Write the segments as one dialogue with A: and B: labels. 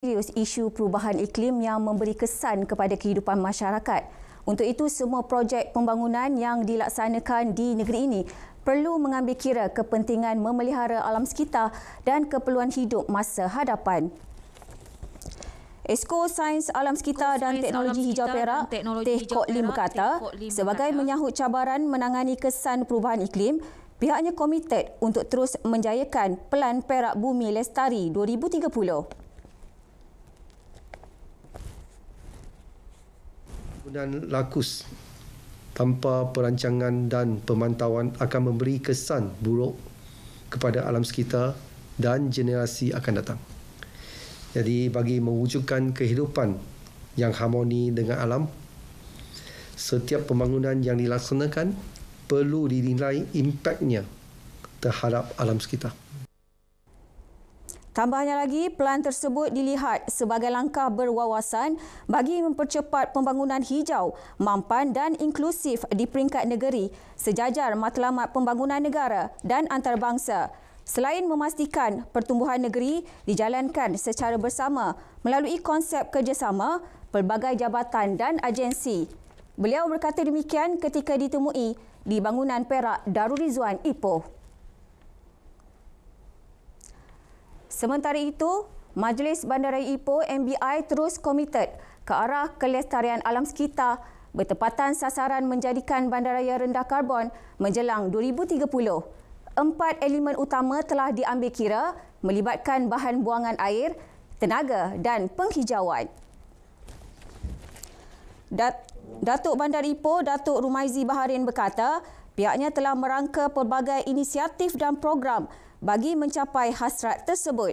A: Serius isu perubahan iklim yang memberi kesan kepada kehidupan masyarakat. Untuk itu, semua projek pembangunan yang dilaksanakan di negeri ini perlu mengambil kira kepentingan memelihara alam sekitar dan keperluan hidup masa hadapan. Esko Sains Alam Sekitar dan Teknologi Hijau Perak, Teh Kok Lim berkata, sebagai menyahut cabaran menangani kesan perubahan iklim, pihaknya komited untuk terus menjayakan Pelan Perak Bumi Lestari 2030.
B: Penggunaan LAKUS tanpa perancangan dan pemantauan akan memberi kesan buruk kepada alam sekitar dan generasi akan datang. Jadi bagi mewujudkan kehidupan yang harmoni dengan alam, setiap pembangunan yang dilaksanakan perlu dinilai impaknya terhadap alam sekitar.
A: Tambahnya lagi, pelan tersebut dilihat sebagai langkah berwawasan bagi mempercepat pembangunan hijau, mampan dan inklusif di peringkat negeri sejajar matlamat pembangunan negara dan antarabangsa. Selain memastikan pertumbuhan negeri dijalankan secara bersama melalui konsep kerjasama pelbagai jabatan dan agensi. Beliau berkata demikian ketika ditemui di bangunan Perak Darul Rizwan Ipoh. Sementara itu, Majlis Bandaraya Ipoh MBI terus komited ke arah kelestarian alam sekitar bertepatan sasaran menjadikan bandaraya rendah karbon menjelang 2030. 4 elemen utama telah diambil kira melibatkan bahan buangan air, tenaga dan penghijauan. Datuk Bandar Ipoh, Datuk Rumaizi Baharin berkata, pihaknya telah merangka pelbagai inisiatif dan program bagi mencapai hasrat tersebut.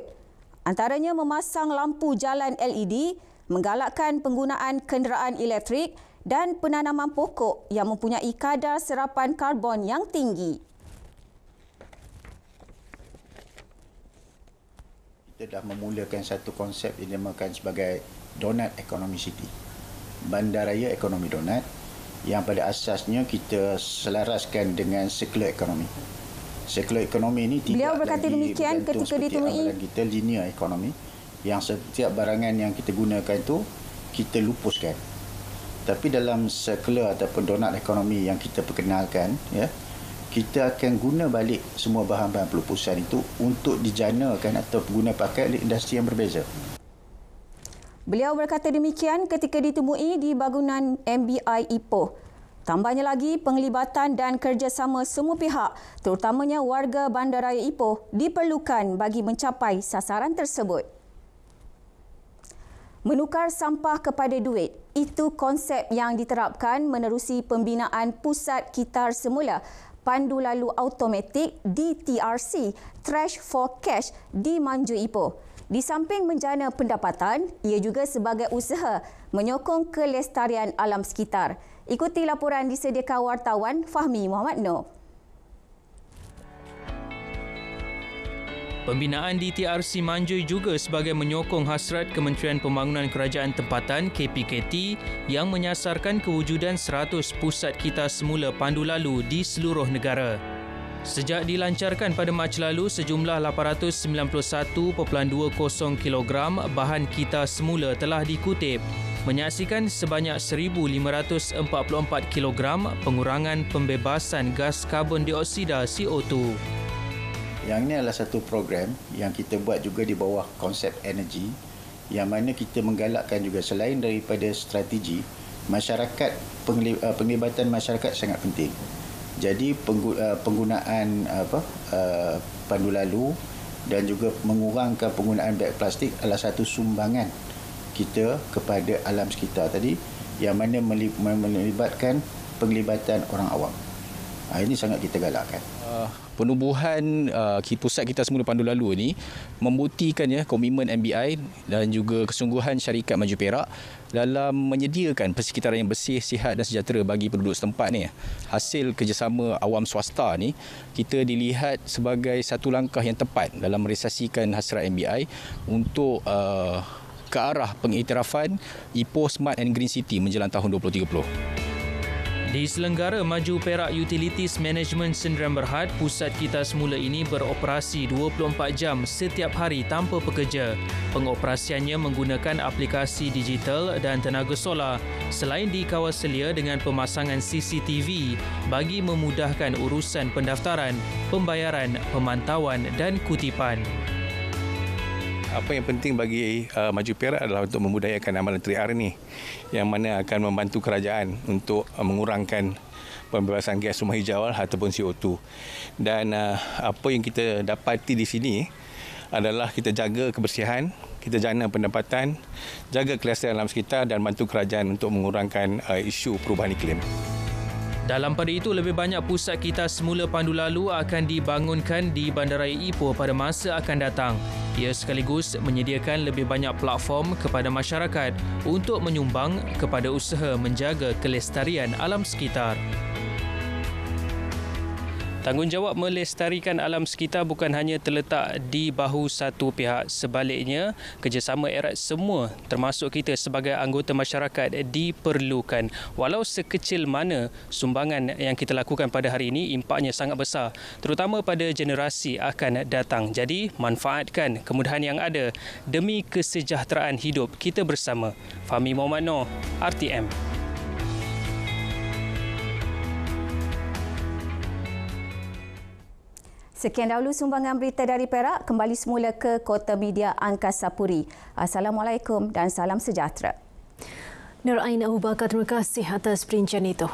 A: Antaranya memasang lampu jalan LED, menggalakkan penggunaan kenderaan elektrik dan penanaman pokok yang mempunyai kadar serapan karbon yang tinggi.
C: Kita dah memulakan satu konsep yang dinamakan sebagai Donut Economy City. Bandaraya Ekonomi Donut yang pada asasnya kita selaraskan dengan circular economy. Circular economy ini tidak
A: berkata
C: lagi
A: demikian
C: bergantung
A: ketika
C: seperti
A: ditemui
C: amalan kita linear economy yang setiap barangan yang kita gunakan itu kita lupuskan. Tapi dalam circular ataupun donut economy yang kita perkenalkan, ya, kita akan guna balik semua bahan-bahan pelupusan itu untuk dijanakan atau guna pakai oleh industri yang berbeza.
A: Beliau berkata demikian ketika ditemui di bangunan MBI Ipoh. Tambahnya lagi, penglibatan dan kerjasama semua pihak, terutamanya warga Bandaraya Ipoh, diperlukan bagi mencapai sasaran tersebut. Menukar sampah kepada duit, itu konsep yang diterapkan menerusi pembinaan Pusat Kitar Semula Pandu Lalu Automatik DTRC Trash for Cash di Manju Ipoh. Di samping menjana pendapatan, ia juga sebagai usaha menyokong kelestarian alam sekitar. Ikuti laporan disediakan wartawan Fahmi Muhammad Noor.
D: Pembinaan DTRC Manjui juga sebagai menyokong hasrat Kementerian Pembangunan Kerajaan Tempatan KPKT yang menyasarkan kewujudan 100 pusat kitar semula pandu lalu di seluruh negara. Sejak dilancarkan pada Mac lalu, sejumlah 891.20 kg bahan kitar semula telah dikutip, menyaksikan sebanyak 1,544 kg pengurangan pembebasan gas karbon dioksida CO2.
C: Yang ini adalah satu program yang kita buat juga di bawah konsep energi, yang mana kita menggalakkan juga selain daripada strategi, masyarakat, penglibatan masyarakat sangat penting. Jadi penggunaan pandu lalu dan juga mengurangkan penggunaan beg plastik adalah satu sumbangan kita kepada alam sekitar tadi, yang mana melibatkan penglibatan orang awam. Ini sangat kita galakkan.
E: Penubuhan pusat kita semula pandu lalu ini membuktikan komitmen MBI dan juga kesungguhan syarikat Maju Perak dalam menyediakan persekitaran yang bersih, sihat dan sejahtera bagi penduduk setempat ni. Hasil kerjasama awam swasta ni kita dilihat sebagai satu langkah yang tepat dalam merealisasikan hasrat MBI untuk ke arah pengiktirafan Ipoh Smart and Green City menjelang tahun 2030.
D: Di Selenggara Maju Perak Utilities Management Sdn Bhd, pusat kita semula ini beroperasi 24 jam setiap hari tanpa pekerja. Pengoperasiannya menggunakan aplikasi digital dan tenaga solar selain dikawal selia dengan pemasangan CCTV bagi memudahkan urusan pendaftaran, pembayaran, pemantauan dan kutipan.
F: Apa yang penting bagi Maju Perak adalah untuk memudayakan amalan 3R ini yang mana akan membantu kerajaan untuk mengurangkan pembebasan gas rumah hijau ataupun CO2. Dan apa yang kita dapati di sini adalah kita jaga kebersihan, kita jana pendapatan, jaga kelestarian alam sekitar dan bantu kerajaan untuk mengurangkan isu perubahan iklim.
D: Dalam pada itu, lebih banyak pusat kita semula pandu lalu akan dibangunkan di Bandaraya Ipoh pada masa akan datang. Ia sekaligus menyediakan lebih banyak platform kepada masyarakat untuk menyumbang kepada usaha menjaga kelestarian alam sekitar. Tanggungjawab melestarikan alam sekitar bukan hanya terletak di bahu satu pihak. Sebaliknya, kerjasama erat semua termasuk kita sebagai anggota masyarakat diperlukan. Walau sekecil mana sumbangan yang kita lakukan pada hari ini, impaknya sangat besar, terutama pada generasi akan datang. Jadi, manfaatkan kemudahan yang ada demi kesejahteraan hidup kita bersama. Fahmi Muhammad Noor, RTM.
A: Sekian dahulu sumbangan berita dari Perak. Kembali semula ke Kota Media Angkasa Puri. Assalamualaikum dan salam sejahtera.
G: Nur Ain Abu Bakar, terima kasih atas perincian itu.